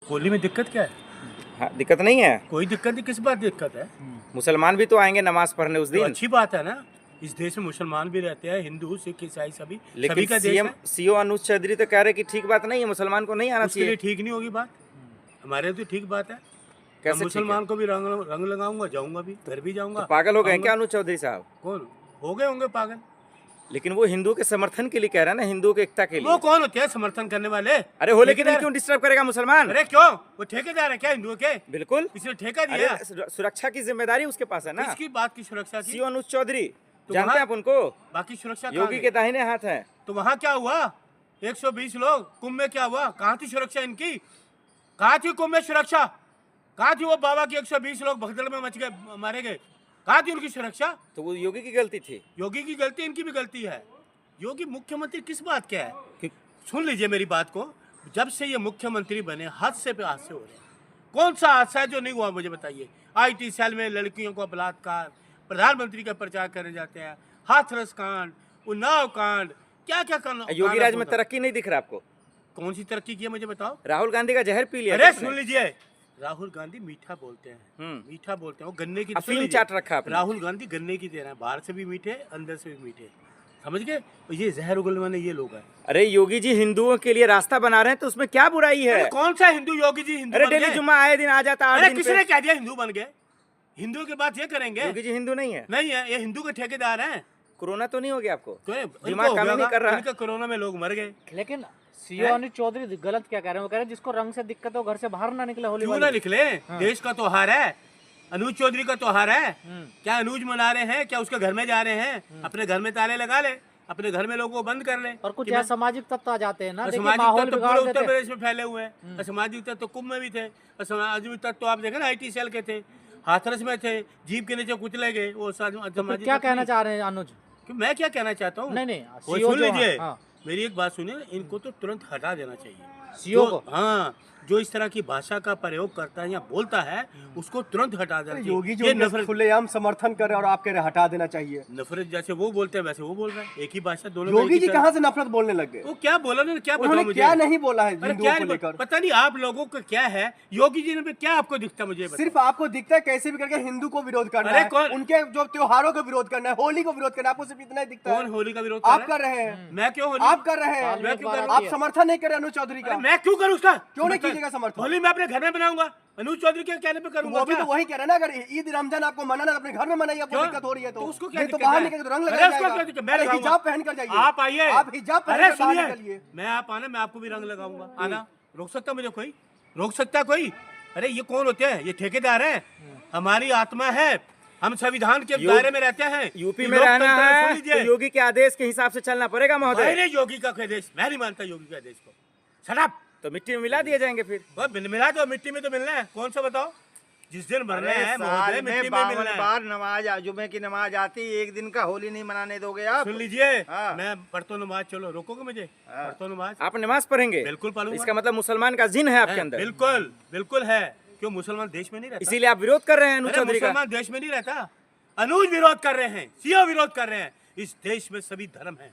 होली में दिक्कत क्या है? हाँ, दिक्कत नहीं है। कोई दिक्कत नहीं, किस बात दिक्कत है? मुसलमान भी तो आएंगे नमाज पढ़ने उस तो दिन। अच्छी बात है ना, इस देश में मुसलमान भी रहते हैं, हिंदू सिख ईसाई सभी सभी लेकिन का देश है। सीओ अनुज चौधरी तो कह रहे कि ठीक बात नहीं है, मुसलमान को नहीं आना उसके लिए चाहिए। ठीक नहीं होगी बात, हमारे तो ठीक बात है। मैं कैसे ठीक है? मुसलमान को भी रंग लगाऊंगा, जाऊंगा भी, घर भी जाऊंगा। तो पागल हो गए आऊंगा। क्या अनुज चौधरी साहब? कौन हो गए होंगे पागल? लेकिन वो हिंदू के समर्थन के लिए कह रहा है ना, हिंदुओं के एकता के वो लिए। कौन होते हैं समर्थन करने वाले? अरे होली के दिन ठेकेदार। क्यों डिस्टर्ब करेगा मुसलमान? अरे क्यों, वो ठेकेदार है क्या हिंदुओं के? बिल्कुल। इसने ठेका दिया। अरे सुरक्षा की जिम्मेदारी उसके पास है ना। किसकी बात की सुरक्षा की? सीओ अनुज चौधरी तो जानते वहाँ- हैं आप उनको? बाकी सुरक्षा कहाँ योगी गई? के दाहिने हाथ है। तो वहाँ क्या हुआ? 120 लोग कुंभ में, क्या हुआ? कहाँ थी सुरक्षा इनकी? कहाँ थी कुंभ में सुरक्षा? कहाँ थी वो बाबा की 120 लोग भगदड़ में मच गए, मारे गए? कहाँ थी उनकी सुरक्षा? तो वो योगी की गलती थी। योगी की गलती, इनकी भी गलती है। योगी मुख्यमंत्री किस बात के है? कि- सुन लीजिए मेरी बात को, जब से ये मुख्यमंत्री बने हादसे पे हादसे हो रहे हैं। कौन सा हादसा है जो नहीं हुआ मुझे बताइए? IT सेल में लड़कियों को बलात्कार, प्रधानमंत्री का प्रचार करने जाते हैं, हाथरस कांड, उन्नाव कांड, क्या क्या करना। योगी राज में तरक्की नहीं दिख रहा आपको? कौन सी तरक्की की है मुझे बताओ? राहुल गांधी का जहर पी लिया अरे क्या आपने? सुन लीजिए, राहुल गांधी मीठा बोलते हैं, मीठा बोलते हैं, वो गन्ने की अफीम सुन लीजिए, चाट रखा आपने। राहुल गांधी गन्ने की तरह है, बाहर से भी मीठे, अंदर से भी मीठे, समझ गए? तो ये जहर उगलने वाले ये लोग हैं। अरे योगी जी हिंदुओं के लिए रास्ता बना रहे हैं, तो उसमें क्या बुराई है? अरे कौन सा हिंदू योगी जी हिंदू अरे बन डेली गए? जुम्मा आए दिन आ जाता 8 अरे दिन किसने पे। कह दिया हिंदू बन गए? हिंदू की बात ये करेंगे? योगी जी हिंदू नहीं है। नहीं है, ये हिंदू के ठेकेदार हैं। कोरोना तो नहीं हो गया आपको? इनको दिमाग हो काम ही गया नहीं कर रहा। इनका कोरोना में लोग मर गए। लेकिन सीओ अनुज चौधरी गलत क्या कह रहे हैं? वो कह रहे हैं जिसको रंग से दिक्कत हो घर से बाहर ना निकले होली क्यों वाले ना निकले? देश का त्योहार है, अनुज चौधरी का त्योहार है। हम्म। क्या अनुज मना रहे हैं? क्या उसके घर में जा रहे हैं? अपने घर में ताले लगा ले, अपने घर में लोगों को बंद कर ले। और कुछ कि मैं- असामाजिक तत्व आ जाते हैं ना, देखिए असामाजिक माहौल तत्व तो बिगाड़ पूरे देते उत्तर हैं। प्रदेश में फैले हुए हैं। असामाजिक तत्व तो कुंभ में भी थे, असामाजिक तत्व तो आप देखे ना IT सेल के थे, हाथरस में थे, जीप के नीचे कुचले गए वो तो फिर असामाजिक क्या तत्व कहना नहीं। चाह रहे हैं अनुज? कि मैं क्या कहना चाहता हूँ? नहीं, वो सीओ सुन जो लीजिए, हाँ। मेरी एक बात सुनिए, इनको तो तुरंत हटा देना चाहिए। सीओ जो- को? हाँ, जो इस तरह की भाषा का प्रयोग करता है या बोलता है, उसको तुरंत हटा देना चाहिए। योगी जो ये उनका नफरत, खुलेआम समर्थन कर रहे हैं और आप कह रहे हैं हटा देना चाहिए। नफरत जैसे वो बोलते हैं वैसे वो बोल रहे हैं, एक ही भाषा दोनों योगी में एक जी ही तरह- कहाँ से नफरत बोलने लग गए? वो क्या बोला उन्होंने, क्या बताओ उन्होंने मुझे? क्या नहीं बोला है अरे हिंदुओं क्या को नहीं, लेकर? पता नहीं आप लोगों को क्या है, योगी जी ने क्या आपको दिखता मुझे बताओ। सिर्फ आपको दिखता है कैसे भी करके हिंदू को विरोध करना अरे है, कौन- उनके जो त्योहारों का विरोध करना है, होली को विरोध करना है, आपको सिर्फ इतना ही दिखता कौन है। होली का विरोध आप कर कर रहा है? रहे हैं, मैं क्यों होली? आप कर रहे साल में हैं, एक क्यों बार कर आप रही है? समर्थन नहीं कर रहे अनुज चौधरी अरे का। मैं क्यों करूँ उसका? क्यों नहीं कीजिएगा समर्थन? होली मैं अपने घर में बनाऊंगा, अनुज चौधरी के कहने पे वो करूंगा अभी क्या? तो वही कह रहे हैं ना, अगर ईद रमजान आपको मनाना है, अपने घर में मनाइए, आपको क्यों? दिक्कत हो रही है तो तो उसको क्या नहीं तो दिक्कत बाहर है? निकल के तो रंग अरे लगाया उसको क्या जाएगा। दिक्कत? मैं अरे लगाऊंगा। हिजाब पहन कर जाइए, आप आइए, आप हिजाब पहन अरे कर बाहर सुनिए, निकलिए। मैं आप आना, मैं आपको भी रंग लगाऊंगा। आना रोक सकता मुझे कोई? रोक सकता कोई? अरे ये कौन होते हैं? ये ठेकेदार हैं, हमारी आत्मा है, हम संविधान के दायरे में रहते हैं। यूपी ये में रहना लोकतंत्र है सुन लीजिए। तो योगी के आदेश के हिसाब से चलना पड़ेगा महोदय। मैंने योगी का आदेश, मैं नहीं मानता योगी के आदेश को। Shut up. तो मिट्टी में मिला दिए जाएंगे फिर। मिला दो, मिट्टी में तो मिलना है, कौन सा बताओ? जिस दिन मरना है महोदय, मिट्टी में 52 मिलना है। बार नमाज जुमे की नमाज आती, एक दिन का होली नहीं मनाने दोगे आप? सुन लीजिए, हाँ। मैं पढ़ता नमाज, चलो रोकोगे मुझे? पढ़ता नमाज आप नमाज पढ़ेंगे? बिल्कुल पढ़ूंगा। इसका मतलब मुसलमान का जिन है आपके अंदर। बिल्कुल बिल्कुल है। क्यों मुसलमान देश में नहीं रहता? इसीलिए आप विरोध कर रहे हैं अनुज अरे चौधरी का। मुसलमान देश में नहीं रहता, अनुज विरोध कर रहे हैं, सीओ विरोध कर रहे हैं। इस देश में सभी धर्म हैं,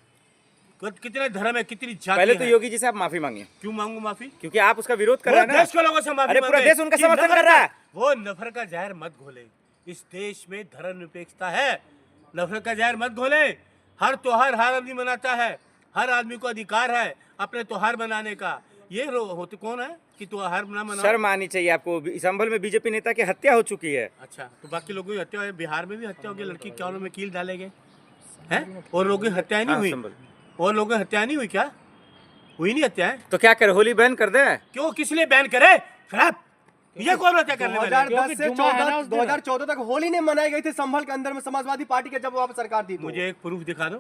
कितने धर्म है, कितनी जाति पहले तो है। योगी जी से आप माफी मांगिए, क्यों मांगू माफी? क्योंकि आप उसका विरोध कर वो रहे हैं ना। देश के लोगों से माफी अरे पूरा मांगे देश उनका कि समर्थन नफरत कर रहा है। वो नफरत का जहर मत घोले, इस देश में धर्मनिरपेक्षता है, नफरत का जहर मत घोले। हर त्योहार हर आदमी मनाता है, हर आदमी को अधिकार है अपने त्योहार मनाने का। ये होते कौन है कि त्योहार ना मनाओ? शर्म आनी चाहिए आपको। संभल में बीजेपी नेता की हत्या हो चुकी है। अच्छा, तो बाकी लोगों की हत्या हुई, बिहार में भी हत्या होगी, लड़की क्या में कील डाले गए हैं, और लोगों की हत्या नहीं हाँ, हुई? संभल। और लोगों की हत्या नहीं हुई? क्या हुई? नहीं हत्या है? तो क्या करे, होली बैन कर दे? क्यों, किस लिए बैन करे? खराब, ये कौन हत्या करने वाले हैं? 2010 से जुम्मा है ना उस दिन। 2014 तक होली नहीं मनाई गई थी संभल के अंदर में, समाजवादी पार्टी के जब वहाँ पे सरकार थी तो। मुझे एक प्रूफ दिखा दो।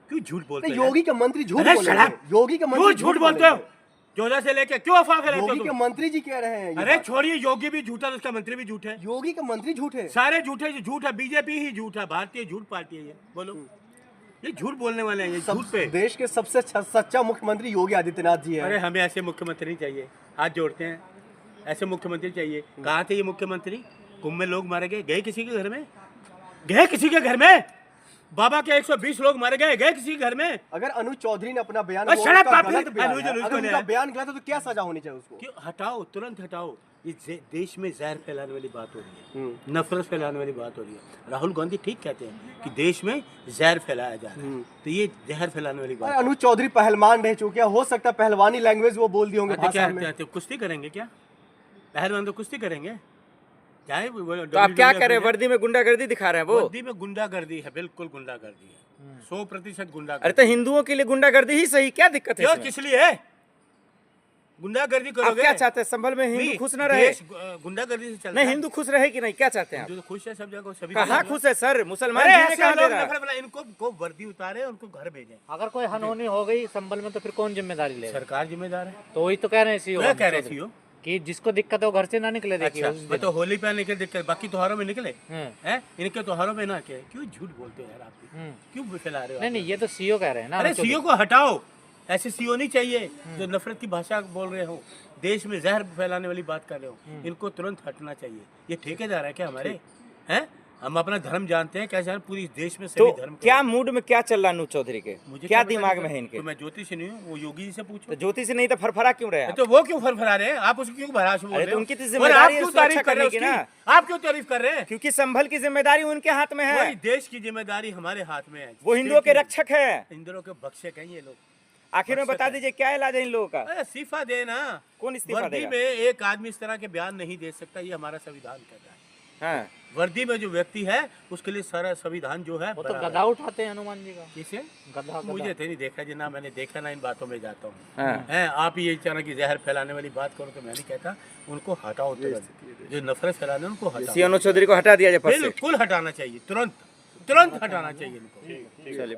क्यों झूठ बोलते नहीं, हो? योगी के मंत्री झूठ अरे बोल रहे शराब! हैं। योगी के क्यों मंत्री झूठ बोलते हो? बोल 14 से लेके क्यों अफवाह रहे हैं। फैलाते योगी हो के तुम? मंत्री जी कह रहे हैं ये अरे बात। छोड़िए, योगी भी झूठा है, उसका मंत्री भी झूठ है, योगी के मंत्री झूठ है। सारे झूठे, झूठ है, बीजेपी ही झूठ है, भारतीय झूठ पार्टी है ये। बोलो, ये झूठ बोलने वाले हैं, ये झूठ पे। देश के सबसे सच्चा मुख्यमंत्री योगी आदित्यनाथ जी अरे है। हमें ऐसे मुख्यमंत्री चाहिए, हाथ जोड़ते हैं, ऐसे मुख्यमंत्री चाहिए। कहाँ थे ये मुख्यमंत्री? कुंभ में लोग मारे गए, गए किसी के घर में? गए किसी के घर में? बाबा के 120 लोग मर गए किसी घर में? अगर अनुज चौधरी ने अपना बयान अरे वो shut up, उसका आप गलत फिर- बयान अनुज- है। अनुज अगर को उनका नहीं। बयान गलत है तो क्या सजा होनी चाहिए उसको? क्यों हटाओ, तुरंत हटाओ। ये देश में जहर फैलाने वाली बात हो रही है, नफरत फैलाने वाली बात हो रही है। राहुल गांधी ठीक कहते हैं कि देश में जहर फैलाया जा रहा है, तो ये जहर फैलाने वाली अरे बात अनुज चौधरी पहलवान रह चुके हैं, हो सकता है पहलवानी लैंग्वेज वो बोल दिए होंगे है। तो क्या भाषा में। तो कुश्ती करेंगे क्या? पहलवान तो कुश्ती करेंगे चाहे तो आप क्या कर रहे हैं? वर्दी में गुंडागर्दी दिखा रहे हैं वो। वर्दी में गुंडागर्दी है, बिल्कुल गुंडागर्दी है, 100% गुंडागर्दी। अरे तो हिंदुओं के लिए गुंडागर्दी ही सही, क्या दिक्कत है क्यों, इसमें? किस लिए गुंडागर्दी आप करोगे? क्या चाहते हैं? संभल में हिंदू नहीं, खुश न रहे? देश, गुंडागर्दी से चलता नहीं, है। हिंदू खुश रहे कि नहीं, क्या चाहते हैं आप? हिंदू तो खुश है सब जगह, सभी कहाँ जगह। खुश है सर? मुसलमान अरे जीने ऐसे कहाँ दे लोग रहा है? नफरत फैलाएं, इनको वर्दी उतारे, उनको घर भेजें। अगर कोई अनहोनी हो गई संभल में तो फिर कौन जिम्मेदारी लेगा? सरकार जिम्मेदार है। तो वही तो कह रहे हैं सीओ क्या कह रहे थे? कि जिसको दिक्कत है वो घर से ना निकले। देखिए अच्छा, उस मैं दिन। तो होली पे निकले दिक्कत, बाकी त्योहारों में निकले हम्म। हैं, इनके त्योहारों में ना के क्यों झूठ बोलते हो यार आप भी? क्यों फैला रहे हो नहीं आप? नहीं, ये तो सीओ कह रहे हैं ना। अरे अनुज सीओ को हटाओ, ऐसे सीओ नहीं चाहिए जो नफरत की भाषा बोल रहे हो, देश में जहर फैलाने वाली बात कर रहे हो, इनको तुरंत हटना चाहिए। ये ठेकेदार है क्या हमारे? हैं, हम अपना धर्म जानते हैं, क्या जान पूरी देश में सभी तो धर्म को- क्या मूड में क्या चल रहा है अनुज चौधरी के? मुझे क्या पता दिमाग नहीं, में है इनके? तो मैं ज्योतिषी नहीं हूँ, वो योगी जी से पूछो। तो ज्योति से नहीं तो फरफरा क्यों रहे आप? तो वो क्यों फरफरा रहे हैं? आप उसको क्यों भराश बोल अरे रहे तो हो? उनकी तो और जिम्मेदारी आप है क्यों सुरक्षा तारीफ कर रहे हो करने की उसकी? ना। आप क्यों तारीफ कर रहे हैं? क्योंकि संभल की जिम्मेदारी उनके हाथ में वही है, देश की जिम्मेदारी हमारे हाथ में है। वो हिंदुओं के रक्षक है। हिंदुओं के बख्शे कहीं ये लोग। आखिर में बता दीजिए क्या इलाज है इन लोगों का? अरे इस्तीफा देना। कौन इस्तीफा वर्दी देगा? में एक आदमी इस तरह के बयान नहीं दे सकता, ये हमारा संविधान कहता है। हाँ, वर्दी में जो व्यक्ति है उसके लिए सारा संविधान जो है वो तो बराबर गधा है। उठाते हैं हनुमान जी का। किसे? गधा मुझे तो नहीं देखा जी, ना मैंने देखा, ना इन बातों में जाता हूँ। हाँ। हैं, आप ये अचानक की जहर फैलाने वाली बात करो तो मैं नहीं कहता, उनको हटाओ तुरंत, जो नफरत फैलाने उनको हटाओ, सी अनुज चौधरी को हटा दिया जाए पद से। बिल्कुल हटाना चाहिए, तुरंत तुरंत हटाना चाहिए इनको। चलिए।